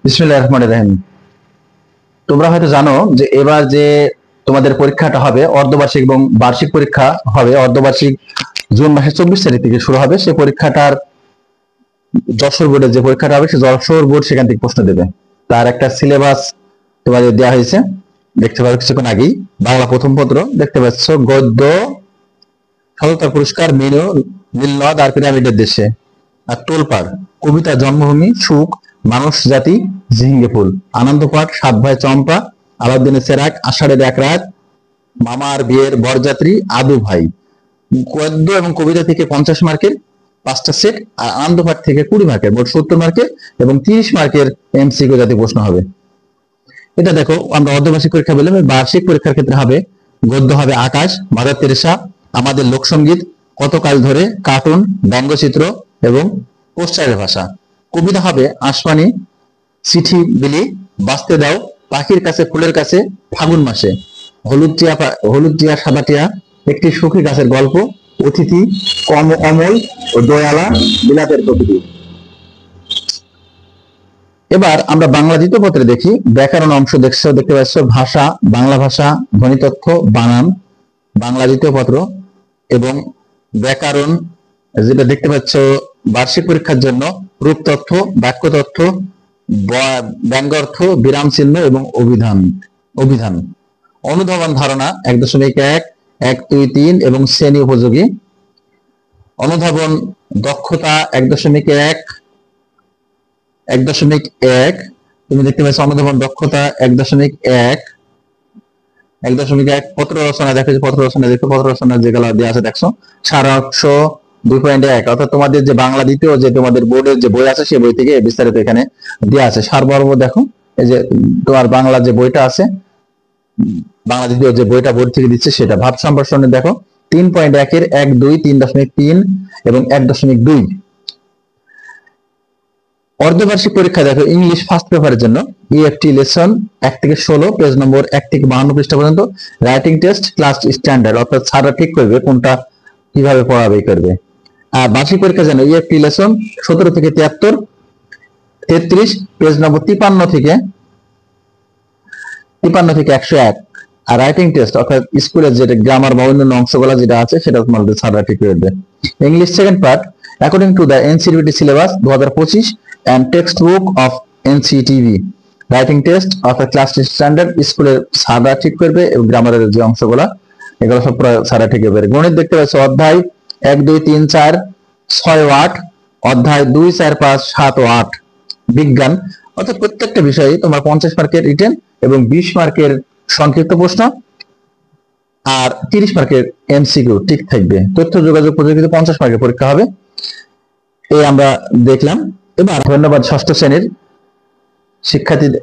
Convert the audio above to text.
বিসমিল্লাহির রহমানির রহিম। তোমরা হয়তো জানো যে এবার যে তোমাদের পরীক্ষাটা হবে অর্ধবার্ষিক এবং বার্ষিক পরীক্ষা হবে। অর্ধবার্ষিক জুন মাসের 24 তারিখ থেকে শুরু হবে। সেই পরীক্ষাটার যশোর বোর্ডের যে পরীক্ষাটা হবে, সে যশোর বোর্ড সেখান থেকে প্রশ্ন দেবে। তার একটা সিলেবাস তোমাদের দেওয়া হয়েছে, দেখতে পাচ্ছ কিছুক্ষণ আগেই। বাংলা প্রথম পত্র দেখতে পাচ্ছ, গদ্য সততার পুরস্কার, মেনু, নীলনদ আর পিরামিডের দেশে। আর তোলপাড়, কবিতা জন্মভূমি, সুখ, মানুষ জাতি, ঝিঙ্গে ফুল, আনন্দ পাঠ, সাত ভাই চম্পা, আলাউদ্দিনের চেরাগ, আষাঢ়ের এক রাত, মামার বিয়ের বরযাত্রী, আদু ভাই। গদ্য এবং কবিতা থেকে 50 মার্কের 5টা সেট, আর আনন্দ পাঠ থেকে 20 মার্কের, মোট 70 মার্কের এবং 30 মার্কের এমসিকিউ জাতীয় প্রশ্ন হবে। এটা দেখো, আমরা অর্ধবার্ষিক পরীক্ষা বললাম। বার্ষিক পরীক্ষার ক্ষেত্রে হবে গদ্য হবে আকাশ, মাদার তেরেসা, আমাদের লোকসঙ্গীত, কতকাল ধরে, কার্টুন, ব্যঙ্গচিত্র এবং পোস্টারের ভাষা। কবিতা হবে আসমানি, চিঠি বিলি, বাঁচতে দাও, পাখির কাছে, ফুলের কাছে, ফাগুন মাসে, হলুদ টিয়া সাদা টিয়া, একটি সুখী গাছের গল্প, অতিথি, অমল ও দয়ালা, বিলাতের প্রকৃতি। এবার আমরা বাংলা দ্বিতীয় পত্রে দেখি। ব্যাকরণ অংশ দেখতে পাচ্ছ, ভাষা, বাংলা ভাষা, ধ্বনিতথ্য, বানান, বাংলা দ্বিতীয় পত্র এবং ব্যাকরণ যেটা দেখতে পাচ্ছ বার্ষিক পরীক্ষার জন্য, রূপ তথ্য, বাক্য তথ্য, ব্যঙ্গার্থ, বিরাম চিহ্ন এবং অভিধান। অনুধাবন ধারণা 1.1, 1, 2, 3 এবং শ্রেণী উপযোগী। অনুধাবন দক্ষতা 1.1, 1.1 তুমি দেখতে পাচ্ছ অনুধাবন দক্ষতা 1.1, 1.1 পত্র রচনা দেখো, পত্র রচনা যেগুলো দেওয়া আছে দেখছো, সারাংশ 2.1, অর্থাৎ তোমাদের যে বাংলা দ্বিতীয় যে তোমাদের বোর্ডের যে বই আছে সেই বই থেকে বিস্তারিত এখানে দেওয়া আছে। সারমর্ম দেখো, এই যে তোমার বাংলা যে বইটা আছে, বাংলা দ্বিতীয় যে বইটা বোর্ড থেকে দিচ্ছে সেটা। ভাব সম্প্রসারণে দেখো 3.1 এর 1, 2, 3.3 এবং 1.2। অর্ধবার্ষিক পরীক্ষা দেখো, ইংলিশ ফার্স্ট পেপারের জন্য ইএফটি লেসন 1 থেকে 16, পেজ নম্বর 1 থেকে 52 পৃষ্ঠা পর্যন্ত। রাইটিং টেস্ট ক্লাস স্ট্যান্ডার্ড, অর্থাৎ স্যাররা ঠিক করবে কোনটা কিভাবে পড়াবে করবে। আর বার্ষিক পরীক্ষার জন্য ইএফটি লেসন 17 থেকে 73, 33, পেজ নম্বর 53 থেকে 101। আর রাইটিং টেস্ট অর্থাৎ স্কুলের যেটা গ্রামার বা অন্যান্য অংশগুলো যেটা আছে সেটা তোমাদের স্যাররা ঠিক করবে। English second part according to the NCTB syllabus 2025 and textbook of NCTV। Writing test অর্থাৎ ক্লাস স্ট্যান্ডার্ড স্কুলের স্যাররা ঠিক করবে এবং গ্রামারের যে অংশগুলো এগুলো সব স্যাররা ঠিক করবে। গণিত দেখতে পাচ্ছ অধ্যায় 1, 2, 3, 4, 6 ও 8, অধ্যায় 2, 4, 5, 7 ও 8। বিজ্ঞান অর্থাৎ প্রত্যেকটা বিষয়ে তোমার 50 মার্কের রিটেন এবং 20 মার্কের সংক্ষিপ্ত প্রশ্ন আর 30 মার্কের এমসিকিউ ঠিক থাকবে। তথ্য যোগাযোগ প্রযুক্তিতে 50 মার্কের পরীক্ষা হবে। এই আমরা দেখলাম। এবার ধন্যবাদ ষষ্ঠ শ্রেণীর শিক্ষার্থীদের।